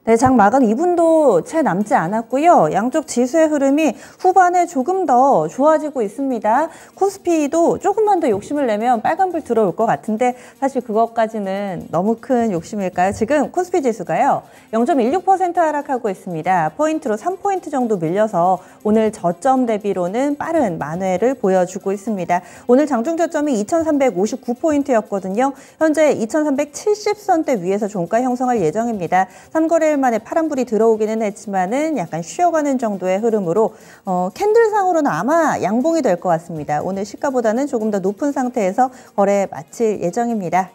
네, 장 마감 2분도 채 남지 않았고요. 양쪽 지수의 흐름이 후반에 조금 더 좋아지고 있습니다. 코스피도 조금만 더 욕심을 내면 빨간불 들어올 것 같은데 사실 그것까지는 너무 큰 욕심일까요? 지금 코스피 지수가요. 0.16% 하락하고 있습니다. 포인트로 3포인트 정도 밀려서 오늘 저점 대비로는 빠른 만회를 보여주고 있습니다. 오늘 장중 저점이 2359포인트였거든요. 현재 2370선대 위에서 종가 형성할 예정입니다. 3거래일 만에 파란불이 들어오기는 했지만은 약간 쉬어가는 정도의 흐름으로 캔들상으로는 아마 양봉이 될 것 같습니다. 오늘 시가보다는 조금 더 높은 상태에서 거래 마칠 예정입니다.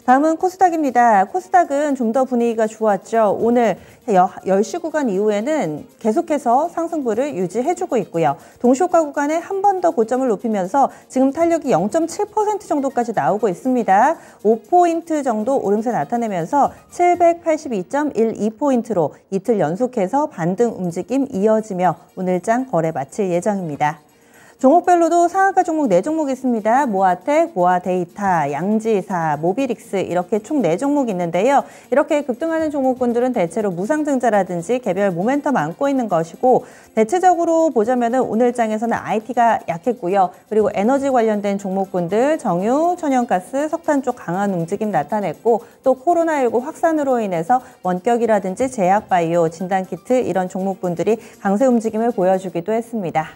다음은 코스닥입니다. 코스닥은 좀 더 분위기가 좋았죠. 오늘 10시 구간 이후에는 계속해서 상승부를 유지해주고 있고요. 동시효과 구간에 한 번 더 고점을 높이면서 지금 탄력이 0.7% 정도까지 나오고 있습니다. 5포인트 정도 오름세 나타내면서 782.12포인트로 이틀 연속해서 반등 움직임 이어지며 오늘장 거래 마칠 예정입니다. 종목별로도 상한가 종목 4종목 있습니다. 모아텍, 모아데이터, 양지사, 모비릭스 이렇게 총 4종목 있는데요. 이렇게 급등하는 종목군들은 대체로 무상증자라든지 개별 모멘텀 안고 있는 것이고 대체적으로 보자면 오늘 장에서는 IT가 약했고요. 그리고 에너지 관련된 종목군들 정유, 천연가스, 석탄 쪽 강한 움직임 나타냈고 또 코로나19 확산으로 인해서 원격이라든지 제약바이오, 진단키트 이런 종목군들이 강세 움직임을 보여주기도 했습니다.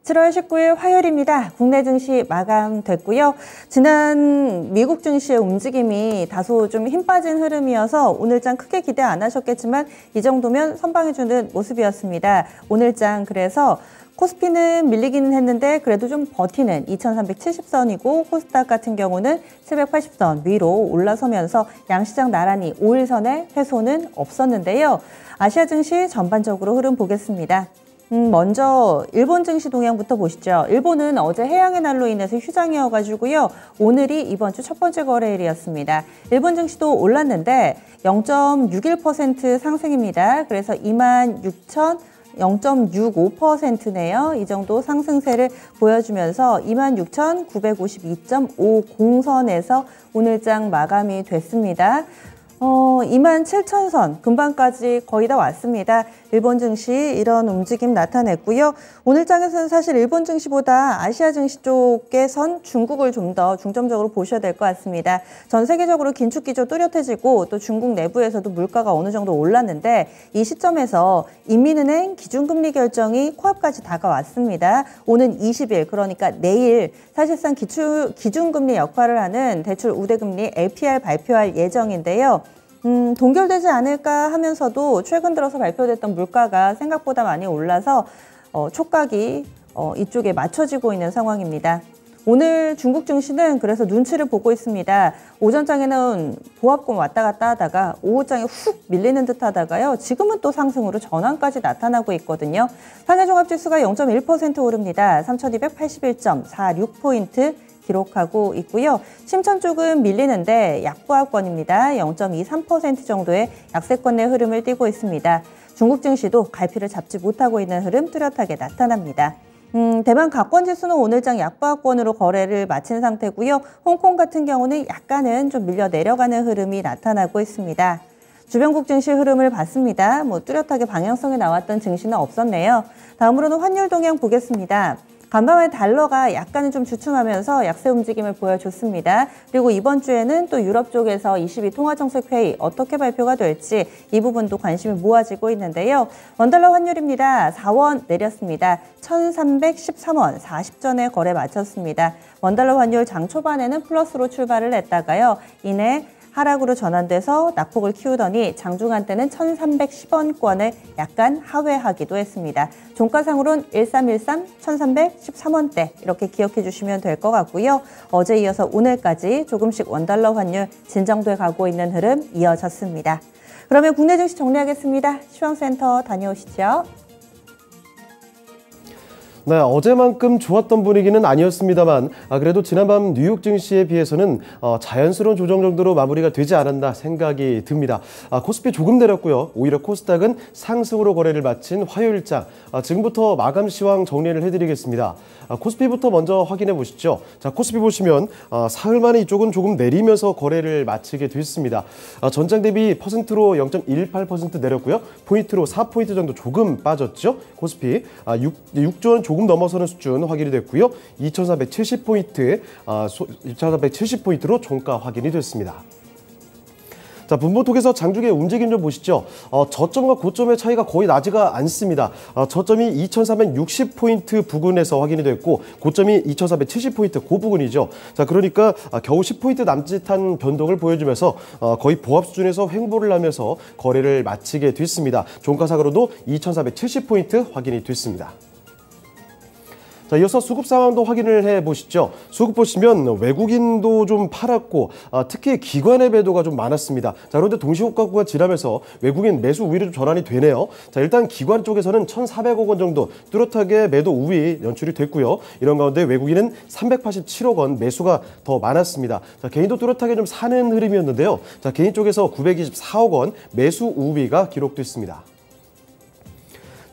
7월 19일 화요일입니다. 국내 증시 마감됐고요. 지난 미국 증시의 움직임이 다소 좀 힘 빠진 흐름이어서 오늘장 크게 기대 안 하셨겠지만 이 정도면 선방해주는 모습이었습니다. 오늘장 그래서 코스피는 밀리기는 했는데 그래도 좀 버티는 2370선이고 코스닥 같은 경우는 780선 위로 올라서면서 양시장 나란히 5일선의 훼손은 없었는데요. 아시아 증시 전반적으로 흐름 보겠습니다. 먼저 일본 증시 동향부터 보시죠. 일본은 어제 해양의 날로 인해서 휴장이어가지고요. 오늘이 이번 주 첫 번째 거래일이었습니다. 일본 증시도 올랐는데 0.61% 상승입니다. 그래서 0.65%네요. 이 정도 상승세를 보여주면서 26,952.50선에서 오늘장 마감이 됐습니다. 27,000선 근방까지 거의 다 왔습니다. 일본 증시 이런 움직임 나타냈고요. 오늘 장에서는 사실 일본 증시보다 아시아 증시 쪽에선 중국을 좀 더 중점적으로 보셔야 될 것 같습니다. 전 세계적으로 긴축 기조 뚜렷해지고 또 중국 내부에서도 물가가 어느 정도 올랐는데 이 시점에서 인민은행 기준금리 결정이 코앞까지 다가왔습니다. 오는 20일 그러니까 내일 사실상 기준금리 역할을 하는 대출 우대금리 LPR 발표할 예정인데요. 동결되지 않을까 하면서도 최근 들어서 발표됐던 물가가 생각보다 많이 올라서 촉각이 이쪽에 맞춰지고 있는 상황입니다. 오늘 중국 증시는 그래서 눈치를 보고 있습니다. 오전장에는 보합권 왔다 갔다 하다가 오후장에 훅 밀리는 듯 하다가요. 지금은 또 상승으로 전환까지 나타나고 있거든요. 상해종합지수가 0.1% 오릅니다. 3281.46포인트 기록하고 있고요. 심천 쪽은 밀리는데 약보합권입니다. 0.23% 정도의 약세권 내 흐름을 띠고 있습니다. 중국 증시도 갈피를 잡지 못하고 있는 흐름 뚜렷하게 나타납니다. 대만 가권지수는 오늘장 약보합권으로 거래를 마친 상태고요. 홍콩 같은 경우는 약간은 좀 밀려 내려가는 흐름이 나타나고 있습니다. 주변국 증시 흐름을 봤습니다. 뚜렷하게 방향성에 나왔던 증시는 없었네요. 다음으로는 환율 동향 보겠습니다. 간밤에 달러가 약간은 좀 주춤하면서 약세 움직임을 보여줬습니다. 그리고 이번 주에는 또 유럽 쪽에서 22 통화정책회의 어떻게 발표가 될지 이 부분도 관심이 모아지고 있는데요. 원달러 환율입니다. 4원 내렸습니다. 1313원 40전에 거래 마쳤습니다. 원달러 환율 장 초반에는 플러스로 출발을 했다가요. 이내 하락으로 전환돼서 낙폭을 키우더니 장중한 때는 1310원권을 약간 하회하기도 했습니다. 종가상으로는 1313, 1313원대 이렇게 기억해 주시면 될 것 같고요. 어제 이어서 오늘까지 조금씩 원달러 환율 진정돼 가고 있는 흐름 이어졌습니다. 그러면 국내 증시 정리하겠습니다. 시황센터 다녀오시죠. 네, 어제만큼 좋았던 분위기는 아니었습니다만 그래도 지난밤 뉴욕 증시에 비해서는 자연스러운 조정 정도로 마무리가 되지 않았나 생각이 듭니다. 코스피 조금 내렸고요. 오히려 코스닥은 상승으로 거래를 마친 화요일장. 지금부터 마감 시황 정리를 해드리겠습니다. 코스피부터 먼저 확인해 보시죠. 자, 코스피 보시면 사흘 만에 이쪽은 조금 내리면서 거래를 마치게 됐습니다. 전장 대비 퍼센트로 0.18% 내렸고요. 포인트로 4포인트 정도 조금 빠졌죠. 코스피 6조 원 조금 넘어서는 수준 확인이 됐고요. 2,470포인트로 종가 확인이 됐습니다. 자, 분봉톡에서 장중의 움직임 좀 보시죠. 저점과 고점의 차이가 거의 나지가 않습니다. 저점이 2,460포인트 부근에서 확인이 됐고 고점이 2,470포인트 그 부근이죠. 자, 그러니까 겨우 10포인트 남짓한 변동을 보여주면서 거의 보합 수준에서 횡보를 하면서 거래를 마치게 됐습니다. 종가상으로도 2,470포인트 확인이 됐습니다. 자, 이어서 수급 상황도 확인을 해보시죠. 수급 보시면 외국인도 좀 팔았고 특히 기관의 매도가 좀 많았습니다. 자, 그런데 동시호가가 지나면서 외국인 매수 우위로 좀 전환이 되네요. 자, 일단 기관 쪽에서는 1,400억 원 정도 뚜렷하게 매도 우위 연출이 됐고요. 이런 가운데 외국인은 387억 원 매수가 더 많았습니다. 자, 개인도 뚜렷하게 좀 사는 흐름이었는데요. 자, 개인 쪽에서 924억 원 매수 우위가 기록됐습니다.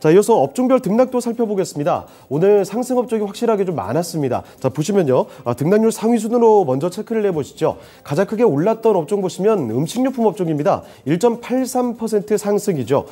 자, 이어서 업종별 등락도 살펴보겠습니다. 오늘 상승 업종이 확실하게 좀 많았습니다. 자, 보시면요. 등락률 상위 순으로 먼저 체크를 해보시죠. 가장 크게 올랐던 업종 보시면 음식료품 업종입니다. 1.83% 상승이죠.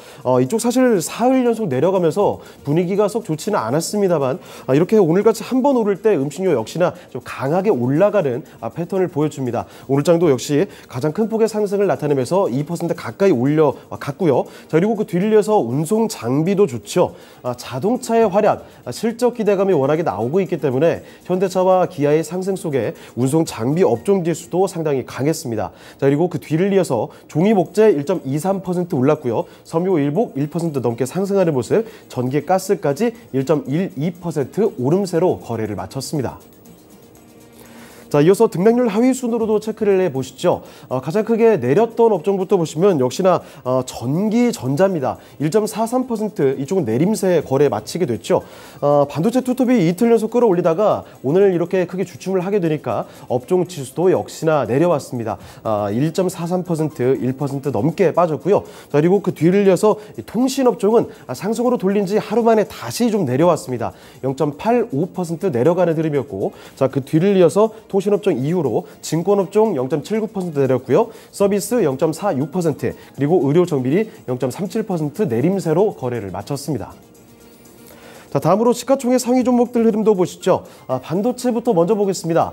이쪽 사실 사흘 연속 내려가면서 분위기가 썩 좋지는 않았습니다만 이렇게 오늘같이 한 번 오를 때 음식료 역시나 좀 강하게 올라가는 패턴을 보여줍니다. 오늘 장도 역시 가장 큰 폭의 상승을 나타내면서 2% 가까이 올려갔고요. 자, 그리고 그 뒤를 이어서 운송 장비도 좋죠. 자동차의 활약, 실적 기대감이 워낙에 나오고 있기 때문에 현대차와 기아의 상승 속에 운송 장비 업종 지수도 상당히 강했습니다. 자, 그리고 그 뒤를 이어서 종이 목재 1.23% 올랐고요. 섬유 일복 1% 넘게 상승하는 모습, 전기 가스까지 1.12% 오름세로 거래를 마쳤습니다. 자, 이어서 등락률 하위 순으로도 체크를 해보시죠. 가장 크게 내렸던 업종부터 보시면 역시나 전기 전자입니다. 1.43% 이쪽은 내림세 거래 마치게 됐죠. 반도체 투톱이 이틀 연속 끌어올리다가 오늘 이렇게 크게 주춤을 하게 되니까 업종 지수도 역시나 내려왔습니다. 1.43% 1% 넘게 빠졌고요. 자, 그리고 그 뒤를 이어서 통신업종은 상승으로 돌린 지 하루 만에 다시 좀 내려왔습니다. 0.85% 내려가는 흐름이었고, 자, 그 뒤를 이어서 통신업종 이후로 증권업종 0.79% 내렸고요. 서비스 0.46%, 그리고 의료정비리 0.37% 내림세로 거래를 마쳤습니다. 자, 다음으로 시가총액 상위 종목들 흐름도 보시죠. 반도체부터 먼저 보겠습니다.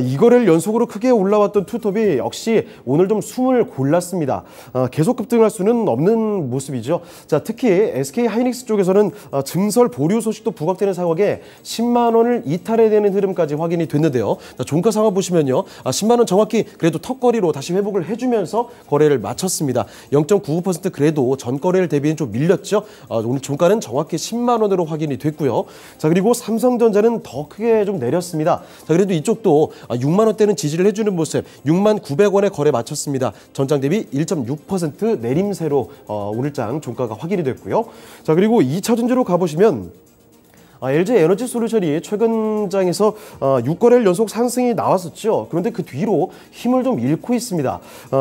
이 거래를 연속으로 크게 올라왔던 투톱이 역시 오늘 좀 숨을 골랐습니다. 계속 급등할 수는 없는 모습이죠. 자, 특히 SK 하이닉스 쪽에서는 증설 보류 소식도 부각되는 상황에 10만 원을 이탈해야 되는 흐름까지 확인이 됐는데요. 자, 종가 상황 보시면요. 10만 원 정확히 그래도 턱걸이로 다시 회복을 해주면서 거래를 마쳤습니다. 0.95% 그래도 전 거래를 대비해 좀 밀렸죠. 오늘 종가는 정확히 10만 원으로 확인이 됐고요. 자, 그리고 삼성전자는 더 크게 좀 내렸습니다. 자, 그래도 이쪽도 6만 원대는 지지를 해주는 모습, 6만 900원에 거래 마쳤습니다. 전장 대비 1.6% 내림세로 오늘장 종가가 확인이 됐고요. 자, 그리고 2차 전지로 가보시면 LG 에너지 솔루션이 최근 장에서 6거래일 연속 상승이 나왔었죠. 그런데 그 뒤로 힘을 좀 잃고 있습니다.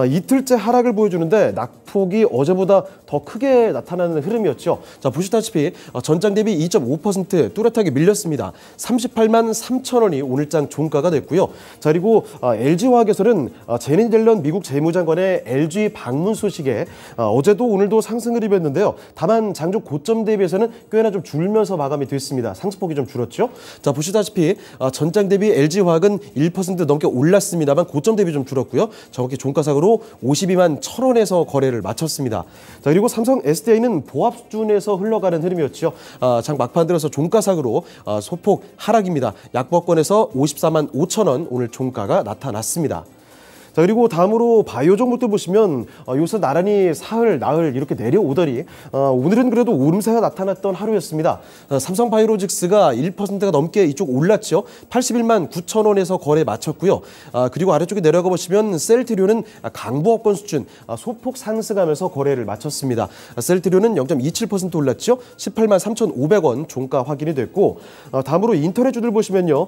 이틀째 하락을 보여주는데 낙폭이 어제보다 더 크게 나타나는 흐름이었죠. 자, 보시다시피 전장 대비 2.5% 뚜렷하게 밀렸습니다. 38만 3천 원이 오늘장 종가가 됐고요. 자, 그리고 LG화학에서는 제닛 옐런 미국 재무장관의 LG 방문 소식에 어제도 오늘도 상승 흐름이었는데요. 다만 장중 고점 대비해서는 꽤나 좀 줄면서 마감이 됐습니다. 상승폭이 좀 줄었죠. 자, 보시다시피 전장 대비 LG화학은 1% 넘게 올랐습니다만 고점 대비 좀 줄었고요. 정확히 종가상으로 52만 1,000원에서 거래를 마쳤습니다. 자, 그리고 삼성 SDI는 보합 수준에서 흘러가는 흐름이었죠. 장 막판 들어서 종가상으로 소폭 하락입니다. 약보권에서 54만 5천 원 오늘 종가가 나타났습니다. 자, 그리고 다음으로 바이오 종목들 보시면 요새 나란히 사흘, 나흘 이렇게 내려오더니 오늘은 그래도 오름세가 나타났던 하루였습니다. 삼성바이오로직스가 1%가 넘게 이쪽 올랐죠. 81만 9천 원에서 거래 마쳤고요. 그리고 아래쪽에 내려가 보시면 셀트리온은 강보합권 수준 소폭 상승하면서 거래를 마쳤습니다. 셀트리온은 0.27% 올랐죠. 18만 3,500원 종가 확인이 됐고, 다음으로 인터넷주들 보시면요.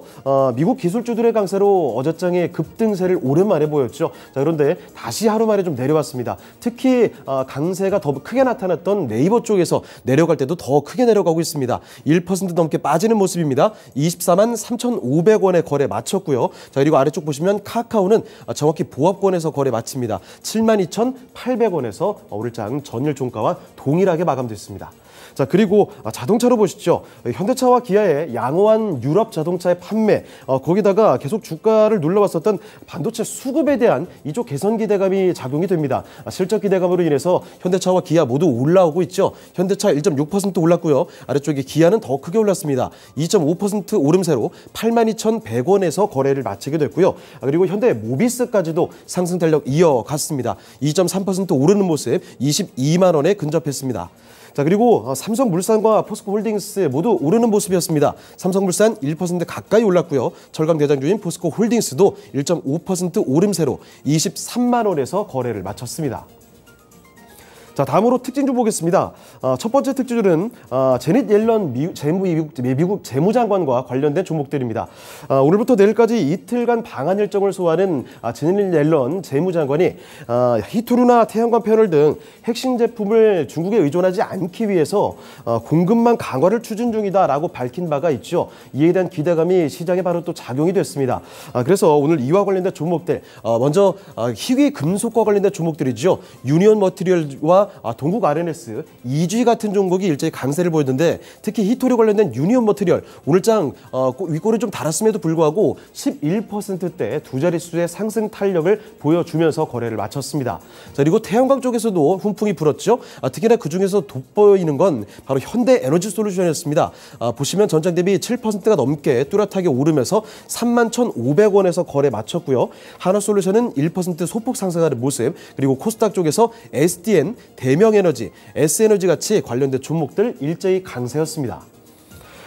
미국 기술주들의 강세로 어저장에 급등세를 오랜만에 보였죠. 자, 그런데 다시 하루 만에 좀 내려왔습니다. 특히 강세가 더 크게 나타났던 네이버 쪽에서 내려갈 때도 더 크게 내려가고 있습니다. 1% 넘게 빠지는 모습입니다. 24만 3,500원에 거래 마쳤고요. 자, 그리고 아래쪽 보시면 카카오는 정확히 보합권에서 거래 마칩니다. 72,800원에서 오늘장 전일 종가와 동일하게 마감됐습니다. 자, 그리고 자동차로 보시죠. 현대차와 기아의 양호한 유럽 자동차의 판매, 거기다가 계속 주가를 눌러왔었던 반도체 수급에 대한 이쪽 개선 기대감이 작용이 됩니다. 실적 기대감으로 인해서 현대차와 기아 모두 올라오고 있죠. 현대차 1.6% 올랐고요. 아래쪽에 기아는 더 크게 올랐습니다. 2.5% 오름세로 82,100원에서 거래를 마치게 됐고요. 그리고 현대 모비스까지도 상승 탄력 이어갔습니다. 2.3% 오르는 모습 22만 원에 근접했습니다. 자, 그리고 삼성물산과 포스코홀딩스 모두 오르는 모습이었습니다. 삼성물산 1% 가까이 올랐고요. 철강 대장주인 포스코홀딩스도 1.5% 오름세로 23만 원에서 거래를 마쳤습니다. 자, 다음으로 특징주 보겠습니다. 첫 번째 특징주는 제닛 옐런 미국 재무장관과 관련된 종목들입니다. 오늘부터 내일까지 이틀간 방한 일정을 소화하는 제닛 옐런 재무장관이 히토류나 태양광 패널 등 핵심 제품을 중국에 의존하지 않기 위해서 공급망 강화를 추진 중이다라고 밝힌 바가 있죠. 이에 대한 기대감이 시장에 바로 또 작용이 됐습니다. 그래서 오늘 이와 관련된 종목들, 먼저 희귀 금속과 관련된 종목들이죠. 유니온 머티리얼과 동국 R&S, EG 같은 종목이 일제히 강세를 보였는데, 특히 히토류 관련된 유니온 머티리얼 오늘장 윗골을 좀 달았음에도 불구하고 11%대 두 자릿수의 상승 탄력을 보여주면서 거래를 마쳤습니다. 자, 그리고 태양광 쪽에서도 훈풍이 불었죠. 특히나 그중에서 돋보이는 건 바로 현대에너지솔루션이었습니다. 보시면 전장 대비 7%가 넘게 뚜렷하게 오르면서 31,500원에서 거래 마쳤고요. 하나솔루션은 1% 소폭 상승하는 모습, 그리고 코스닥 쪽에서 SDN, 대명에너지, S에너지 같이 관련된 종목들 일제히 강세였습니다.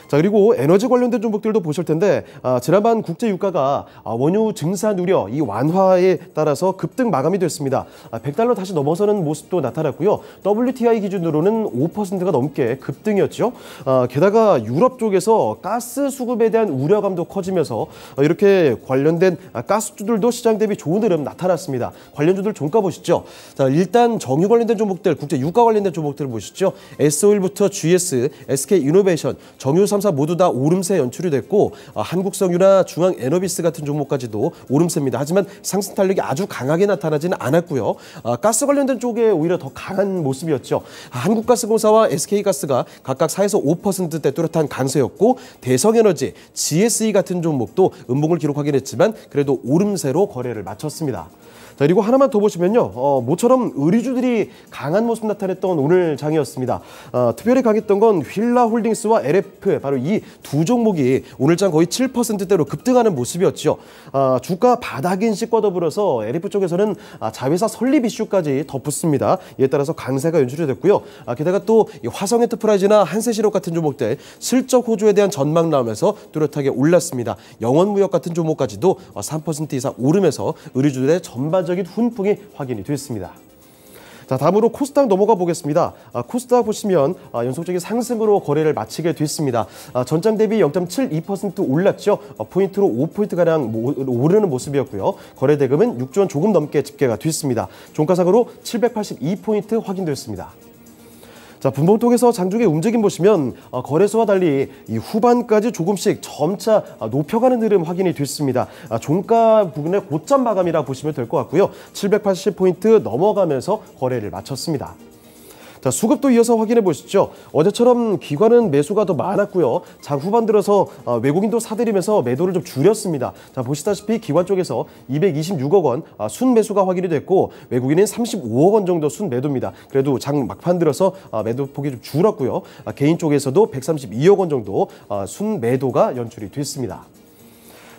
자, 그리고 에너지 관련된 종목들도 보실 텐데, 지난번 국제 유가가 원유 증산 우려, 이 완화에 따라서 급등 마감이 됐습니다. 100달러 다시 넘어서는 모습도 나타났고요. WTI 기준으로는 5%가 넘게 급등이었죠. 게다가 유럽 쪽에서 가스 수급에 대한 우려감도 커지면서 이렇게 관련된 가스주들도 시장 대비 좋은 흐름 나타났습니다. 관련주들 종가 보시죠. 자, 일단 정유 관련된 종목들, 국제 유가 관련된 종목들을 보시죠. S-오일부터 GS, SK이노베이션, 정유 3사 모두 다 오름세 연출이 됐고, 한국석유나 중앙에너비스 같은 종목까지도 오름세입니다. 하지만 상승 탄력이 아주 강하게 나타나지는 않았고요. 가스 관련된 쪽에 오히려 더 강한 모습이었죠. 한국가스공사와 SK가스가 각각 4에서 5%대 뚜렷한 강세였고, 대성에너지, GSE 같은 종목도 음봉을 기록하긴 했지만 그래도 오름세로 거래를 마쳤습니다. 자, 그리고 하나만 더 보시면요. 모처럼 의류주들이 강한 모습 나타냈던 오늘 장이었습니다. 특별히 강했던 건 휠라홀딩스와 LF, 바로 이 두 종목이 오늘 장 거의 7%대로 급등하는 모습이었죠. 주가 바닥 인식과 더불어서 LF 쪽에서는 자회사 설립 이슈까지 덧붙습니다. 이에 따라서 강세가 연출이 됐고요. 게다가 또 화성엔터프라이즈나 한세실업 같은 종목들 실적 호조에 대한 전망 나오면서 뚜렷하게 올랐습니다. 영원무역 같은 종목까지도 3% 이상 오르면서 의류주들의 전반적인 훈풍이 확인이 됐습니다. 자, 다음으로 코스닥 넘어가 보겠습니다. 코스닥 보시면 연속적인 상승으로 거래를 마치게 됐습니다. 전장 대비 0.72% 올랐죠. 포인트로 5포인트가량 오르는 모습이었고요. 거래 대금은 6조 원 조금 넘게 집계가 됐습니다. 종가상으로 782포인트 확인됐습니다. 자, 분봉통에서 장중의 움직임 보시면 거래소와 달리 이 후반까지 조금씩 점차 높여가는 흐름 확인이 됐습니다. 종가 부근의 고점 마감이라 보시면 될 것 같고요. 780포인트 넘어가면서 거래를 마쳤습니다. 자, 수급도 이어서 확인해 보시죠. 어제처럼 기관은 매수가 더 많았고요. 장 후반 들어서 외국인도 사들이면서 매도를 좀 줄였습니다. 자, 보시다시피 기관 쪽에서 226억 원 순매수가 확인이 됐고, 외국인은 35억 원 정도 순매도입니다. 그래도 장 막판 들어서 매도폭이 좀 줄었고요. 개인 쪽에서도 132억 원 정도 순매도가 연출이 됐습니다.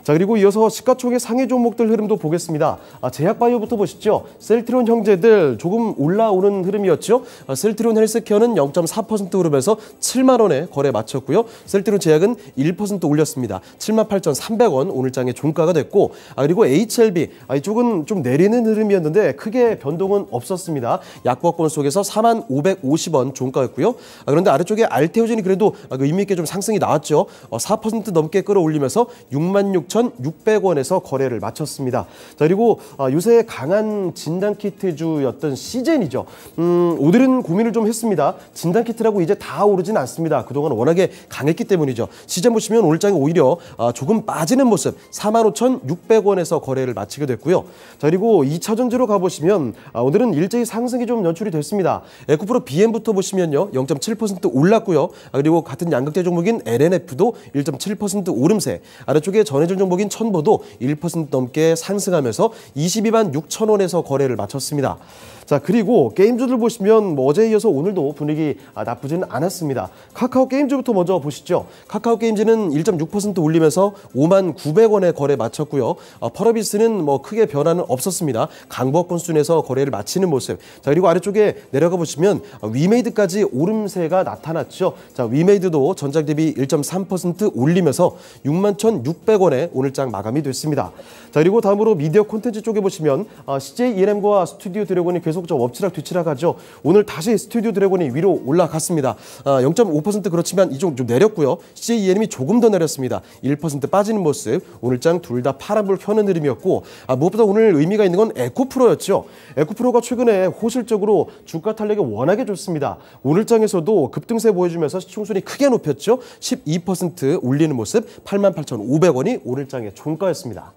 자, 그리고 이어서 시가총액 상위 종목들 흐름도 보겠습니다. 제약바이오부터 보시죠. 셀트리온 형제들 조금 올라오는 흐름이었죠. 셀트리온 헬스케어는 0.4% 오르면서 7만 원에 거래 마쳤고요. 셀트리온 제약은 1% 올렸습니다. 78,300원 오늘 장의 종가가 됐고, 그리고 HLB 이쪽은 좀 내리는 흐름이었는데 크게 변동은 없었습니다. 약보합권 속에서 45,550원 종가였고요. 그런데 아래쪽에 알테오젠이 그래도 의미 있게 좀 상승이 나왔죠. 4% 넘게 끌어올리면서 66,600원에서 거래를 마쳤습니다. 자, 그리고 요새 강한 진단키트주였던 시젠이죠. 오늘은 고민을 좀 했습니다. 진단키트라고 이제 다 오르진 않습니다. 그동안 워낙에 강했기 때문이죠. 시젠 보시면 오늘 장에 오히려 조금 빠지는 모습 45,600원에서 거래를 마치게 됐고요. 자, 그리고 2차전지로 가보시면 오늘은 일제히 상승이 좀 연출이 됐습니다. 에코프로 BM부터 보시면요. 0.7% 올랐고요. 그리고 같은 양극재 종목인 LNF도 1.7% 오름세, 아래쪽에 전해질 종목인 첨보도 1% 넘게 상승하면서 22만 6천 원에서 거래를 마쳤습니다. 자, 그리고 게임주들 보시면 어제에 이어서 오늘도 분위기 나쁘지는 않았습니다. 카카오 게임즈부터 먼저 보시죠. 카카오 게임즈는 1.6% 올리면서 5만 900원에 거래 마쳤고요. 펄어비스는 크게 변화는 없었습니다. 강보합권 순에서 거래를 마치는 모습. 자, 그리고 아래쪽에 내려가 보시면 위메이드까지 오름세가 나타났죠. 자, 위메이드도 전장 대비 1.3% 올리면서 61,600원에 오늘 장 마감이 됐습니다. 자, 그리고 다음으로 미디어 콘텐츠 쪽에 보시면 CJ ENM과 스튜디오 드래곤이 계속 좀 엎치락 뒤치락 하죠. 오늘 다시 스튜디오 드래곤이 위로 올라갔습니다. 0.5% 그렇지만 이쪽 좀 내렸고요. CJ ENM이 조금 더 내렸습니다. 1% 빠지는 모습. 오늘 장 둘 다 파란불 켜는 흐름이었고, 무엇보다 오늘 의미가 있는 건 에코프로였죠. 에코프로가 최근에 호실적으로 주가 탄력이 워낙에 좋습니다. 오늘 장에서도 급등세 보여주면서 시총순위 크게 높였죠. 12% 올리는 모습. 88,500원이 오늘 장의 종가였습니다.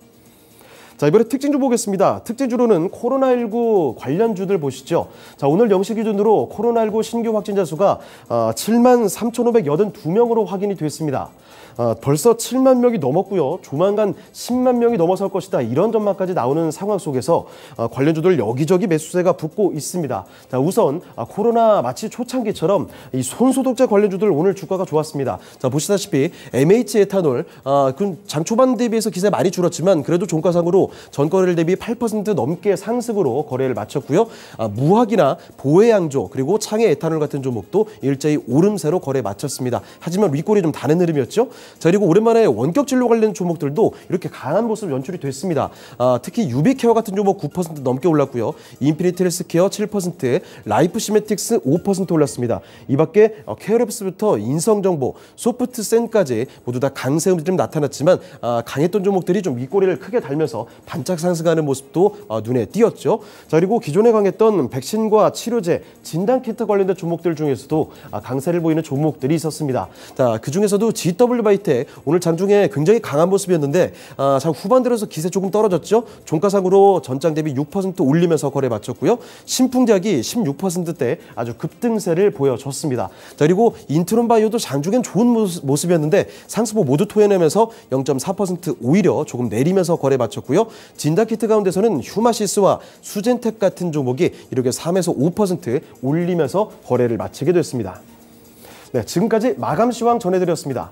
자, 이번에 특징주 보겠습니다. 특징주로는 코로나19 관련주들 보시죠. 자, 오늘 0시 기준으로 코로나19 신규 확진자 수가 7만 3,582명으로 확인이 됐습니다. 벌써 7만 명이 넘었고요. 조만간 10만 명이 넘어설 것이다. 이런 전망까지 나오는 상황 속에서 관련주들 여기저기 매수세가 붙고 있습니다. 자, 우선 코로나 마치 초창기처럼 이 손소독제 관련주들 오늘 주가가 좋았습니다. 자, 보시다시피 MH 에탄올 장 초반 대비해서 기세 많이 줄었지만 그래도 종가상으로 전거래일 대비 8% 넘게 상승으로 거래를 마쳤고요. 무학이나 보해양조 그리고 창해 에탄올 같은 종목도 일제히 오름세로 거래 마쳤습니다. 하지만 윗골이 좀 다른 흐름이었죠. 자, 그리고 오랜만에 원격 진료 관련 종목들도 이렇게 강한 모습 연출이 됐습니다. 특히 유비케어 같은 종목 9% 넘게 올랐고요. 인피니트 헬스케어 7%, 라이프 시메틱스 5% 올랐습니다. 이 밖에 케어랩스부터 인성정보, 소프트센까지 모두 다 강세 흐름이 나타났지만 강했던 종목들이 좀 윗꼬리를 크게 달면서 반짝 상승하는 모습도 눈에 띄었죠. 자, 그리고 기존에 강했던 백신과 치료제, 진단키트 관련된 종목들 중에서도 강세를 보이는 종목들이 있었습니다. 자, 그중에서도 GW바이텍 오늘 장중에 굉장히 강한 모습이었는데 장 후반 들어서 기세 조금 떨어졌죠. 종가상으로 전장 대비 6% 올리면서 거래 마쳤고요. 신풍작이 16%대 아주 급등세를 보여줬습니다. 자, 그리고 인트론바이오도 장중엔 좋은 모습이었는데 상승폭 모두 토해내면서 0.4% 오히려 조금 내리면서 거래 마쳤고요. 진단키트 가운데서는 휴마시스와 수젠텍 같은 종목이 이렇게 3에서 5% 올리면서 거래를 마치게 됐습니다. 네, 지금까지 마감시황 전해드렸습니다.